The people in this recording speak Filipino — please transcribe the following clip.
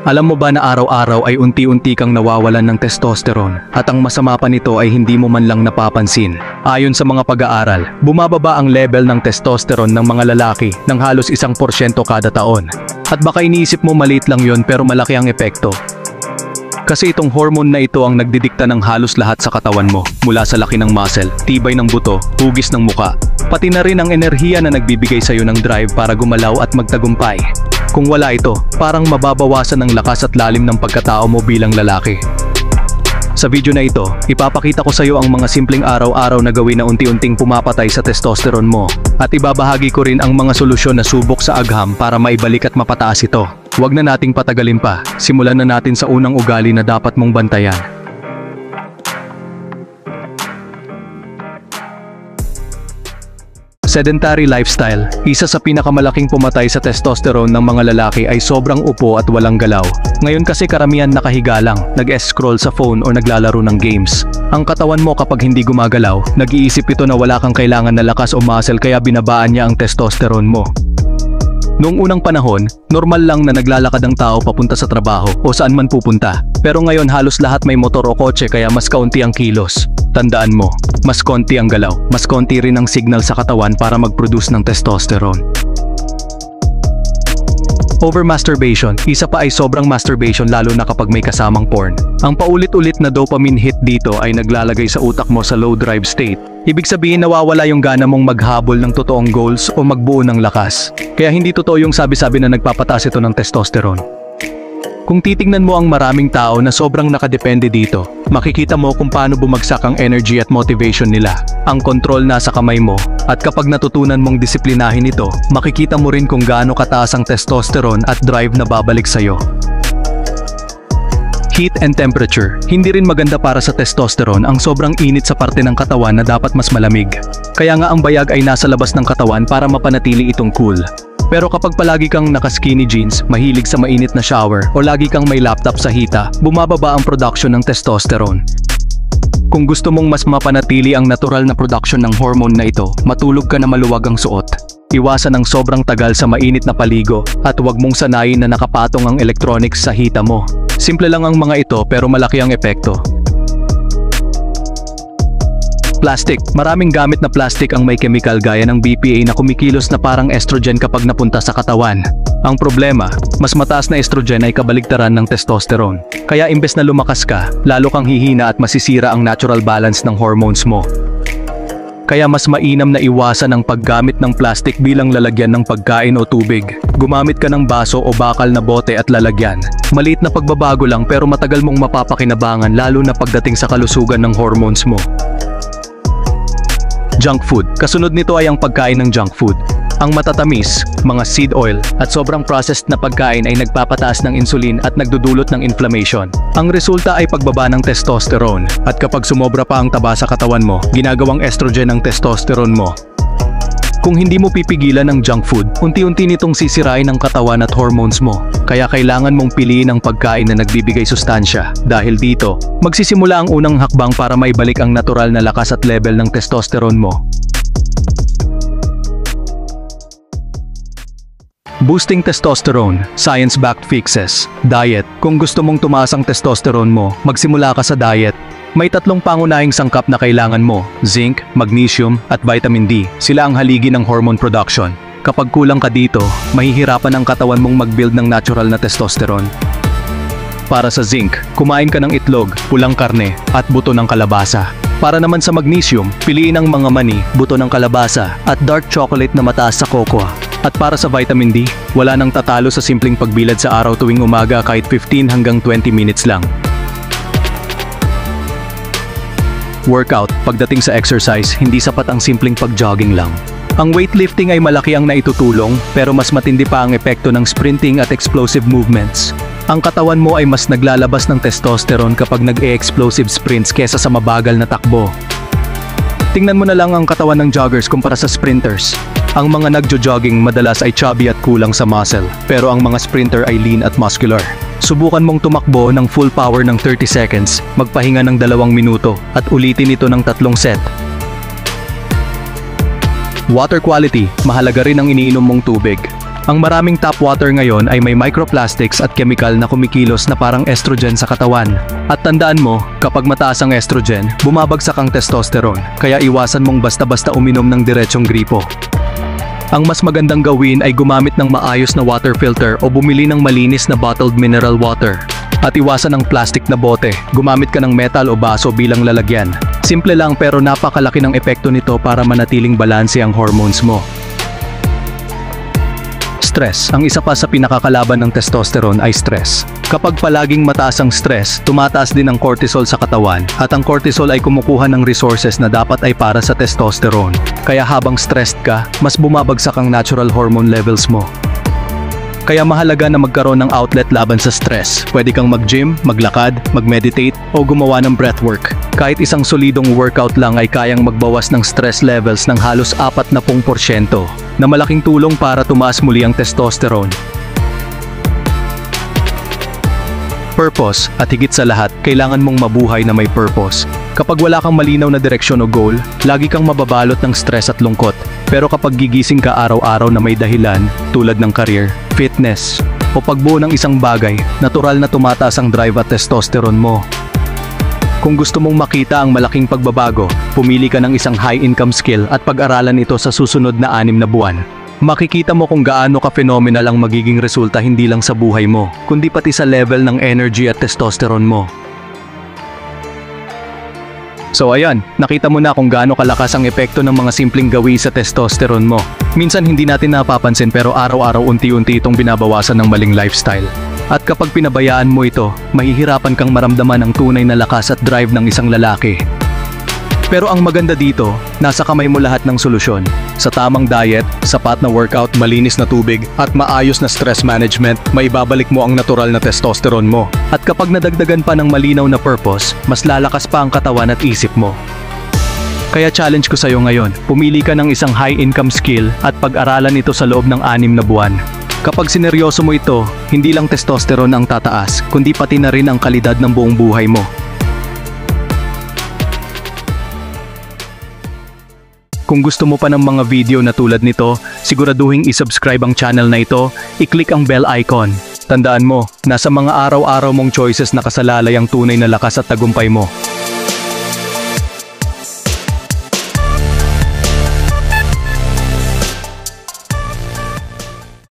Alam mo ba na araw-araw ay unti-unti kang nawawalan ng testosterone at ang masama pa nito ay hindi mo man lang napapansin. Ayon sa mga pag-aaral, bumababa ang level ng testosterone ng mga lalaki ng halos 1% kada taon. At baka iniisip mo maliit lang yon pero malaki ang epekto. Kasi itong hormone na ito ang nagdidikta ng halos lahat sa katawan mo, mula sa laki ng muscle, tibay ng buto, hugis ng muka, pati na rin ang enerhiya na nagbibigay sa iyo ng drive para gumalaw at magtagumpay. Kung wala ito, parang mababawasan ang lakas at lalim ng pagkatao mo bilang lalaki. Sa video na ito, ipapakita ko sa iyo ang mga simpleng araw-araw na gawin na unti-unting pumapatay sa testosterone mo. At ibabahagi ko rin ang mga solusyon na subok sa agham para maibalik at mapataas ito. Huwag na nating patagalin pa, simulan na natin sa unang ugali na dapat mong bantayan. Sedentary lifestyle, isa sa pinakamalaking pumatay sa testosterone ng mga lalaki ay sobrang upo at walang galaw. Ngayon kasi karamihan nakahiga lang, nag-scroll sa phone o naglalaro ng games. Ang katawan mo kapag hindi gumagalaw, nag-iisip ito na wala kang kailangan na lakas o muscle kaya binabaan niya ang testosterone mo. Noong unang panahon, normal lang na naglalakad ang tao papunta sa trabaho o saan man pupunta. Pero ngayon halos lahat may motor o kotse kaya mas kaunti ang kilos. Tandaan mo, mas konti ang galaw, mas konti rin ang signal sa katawan para mag-produce ng testosterone. Over-masturbation, isa pa ay sobrang masturbation lalo na kapag may kasamang porn. Ang paulit-ulit na dopamine hit dito ay naglalagay sa utak mo sa low drive state. Ibig sabihin nawawala yung gana mong maghabol ng totoong goals o magbuo ng lakas. Kaya hindi totoo yung sabi-sabi na nagpapataas ito ng testosterone. Kung titingnan mo ang maraming tao na sobrang nakadepende dito, makikita mo kung paano bumagsak ang energy at motivation nila. Ang control nasa kamay mo, at kapag natutunan mong disiplinahin ito, makikita mo rin kung gaano kataas ang testosterone at drive na babalik sa'yo. Heat and temperature, hindi rin maganda para sa testosterone ang sobrang init sa parte ng katawan na dapat mas malamig. Kaya nga ang bayag ay nasa labas ng katawan para mapanatili itong cool. Pero kapag palagi kang naka-skinny jeans, mahilig sa mainit na shower, o lagi kang may laptop sa hita, bumababa ang production ng testosterone. Kung gusto mong mas mapanatili ang natural na production ng hormone na ito, matulog ka na maluwag ang suot. Iwasan ang sobrang tagal sa mainit na paligo, at huwag mong sanayin na nakapatong ang electronics sa hita mo. Simple lang ang mga ito pero malaki ang epekto. Plastic. Maraming gamit na plastic ang may chemical gaya ng BPA na kumikilos na parang estrogen kapag napunta sa katawan. Ang problema, mas mataas na estrogen ay kabaligtaran ng testosterone. Kaya imbes na lumakas ka, lalo kang hihina at masisira ang natural balance ng hormones mo. Kaya mas mainam na iwasan ang paggamit ng plastic bilang lalagyan ng pagkain o tubig. Gumamit ka ng baso o bakal na bote at lalagyan. Maliit na pagbabago lang pero matagal mong mapapakinabangan lalo na pagdating sa kalusugan ng hormones mo. Junk food. Kasunod nito ay ang pagkain ng junk food. Ang matatamis, mga seed oil, at sobrang processed na pagkain ay nagpapataas ng insulin at nagdudulot ng inflammation. Ang resulta ay pagbaba ng testosterone, at kapag sumobra pa ang taba sa katawan mo, ginagawang estrogen ang testosterone mo. Kung hindi mo pipigilan ang junk food, unti-unti nitong sisirain ang katawan at hormones mo. Kaya kailangan mong piliin ang pagkain na nagbibigay sustansya. Dahil dito, magsisimula ang unang hakbang para maibalik ang natural na lakas at level ng testosterone mo. Boosting testosterone, science-backed fixes. Diet. Kung gusto mong tumaas ang testosterone mo, magsimula ka sa diet. May 3 pangunahing sangkap na kailangan mo, zinc, magnesium, at vitamin D. Sila ang haligi ng hormone production. Kapag kulang ka dito, mahihirapan ang katawan mong mag-build ng natural na testosterone. Para sa zinc, kumain ka ng itlog, pulang karne, at buto ng kalabasa. Para naman sa magnesium, piliin ang mga mani, buto ng kalabasa, at dark chocolate na mataas sa cocoa. At para sa vitamin D, wala nang tatalo sa simpleng pagbilad sa araw tuwing umaga kahit 15 hanggang 20 minutes lang. Workout. Pagdating sa exercise, hindi sapat ang simpleng pag-jogging lang. Ang weightlifting ay malaki ang naitutulong, pero mas matindi pa ang epekto ng sprinting at explosive movements. Ang katawan mo ay mas naglalabas ng testosterone kapag nag-e-explosive sprints kesa sa mabagal na takbo. Tingnan mo na lang ang katawan ng joggers kumpara sa sprinters. Ang mga nagjo-jogging madalas ay chubby at kulang sa muscle, pero ang mga sprinter ay lean at muscular. Subukan mong tumakbo ng full power ng 30 seconds, magpahinga ng 2 minuto, at ulitin ito ng 3 set. Water quality, mahalaga rin ang iniinom mong tubig. Ang maraming tap water ngayon ay may microplastics at chemical na kumikilos na parang estrogen sa katawan. At tandaan mo, kapag mataas ang estrogen, bumabagsak ang testosterone, kaya iwasan mong basta-basta uminom ng diretsong gripo. Ang mas magandang gawin ay gumamit ng maayos na water filter o bumili ng malinis na bottled mineral water. At iwasan ang plastic na bote, gumamit ka ng metal o baso bilang lalagyan. Simple lang pero napakalaki ng epekto nito para manatiling balanse ang hormones mo. Stress. Ang isa pa sa pinakakalaban ng testosterone ay stress. Kapag palaging mataas ang stress, tumataas din ang cortisol sa katawan at ang cortisol ay kumukuha ng resources na dapat ay para sa testosterone. Kaya habang stressed ka, mas bumabagsak ang natural hormone levels mo. Kaya mahalaga na magkaroon ng outlet laban sa stress. Pwede kang mag-gym, maglakad, mag-meditate, o gumawa ng breathwork. Kahit isang solidong workout lang ay kayang magbawas ng stress levels ng halos 40% na malaking tulong para tumaas muli ang testosterone. Purpose, at higit sa lahat, kailangan mong mabuhay na may purpose. Kapag wala kang malinaw na direksyon o goal, lagi kang mababalot ng stress at lungkot. Pero kapag gigising ka araw-araw na may dahilan, tulad ng career, fitness, o pagbuo ng isang bagay, natural na tumataas ang drive at testosterone mo. Kung gusto mong makita ang malaking pagbabago, pumili ka ng isang high-income skill at pag-aralan ito sa susunod na 6 na buwan. Makikita mo kung gaano ka-phenomenal ang magiging resulta hindi lang sa buhay mo, kundi pati sa level ng energy at testosterone mo. So ayan, nakita mo na kung gaano kalakas ang epekto ng mga simpleng gawi sa testosterone mo. Minsan hindi natin napapansin pero araw-araw unti-unti itong binabawasan ng maling lifestyle. At kapag pinabayaan mo ito, mahihirapan kang maramdaman ang tunay na lakas at drive ng isang lalaki. Pero ang maganda dito, nasa kamay mo lahat ng solusyon. Sa tamang diet, sapat na workout, malinis na tubig, at maayos na stress management, maibabalik mo ang natural na testosterone mo. At kapag nadagdagan pa ng malinaw na purpose, mas lalakas pa ang katawan at isip mo. Kaya challenge ko sa'yo ngayon, pumili ka ng isang high-income skill at pag-aralan ito sa loob ng 6 na buwan. Kapag sineryoso mo ito, hindi lang testosterone ang tataas, kundi pati na rin ang kalidad ng buong buhay mo. Kung gusto mo pa ng mga video na tulad nito, siguraduhin i-subscribe ang channel na ito, i-click ang bell icon. Tandaan mo, nasa mga araw-araw mong choices nakasalalay ang tunay na lakas at tagumpay mo.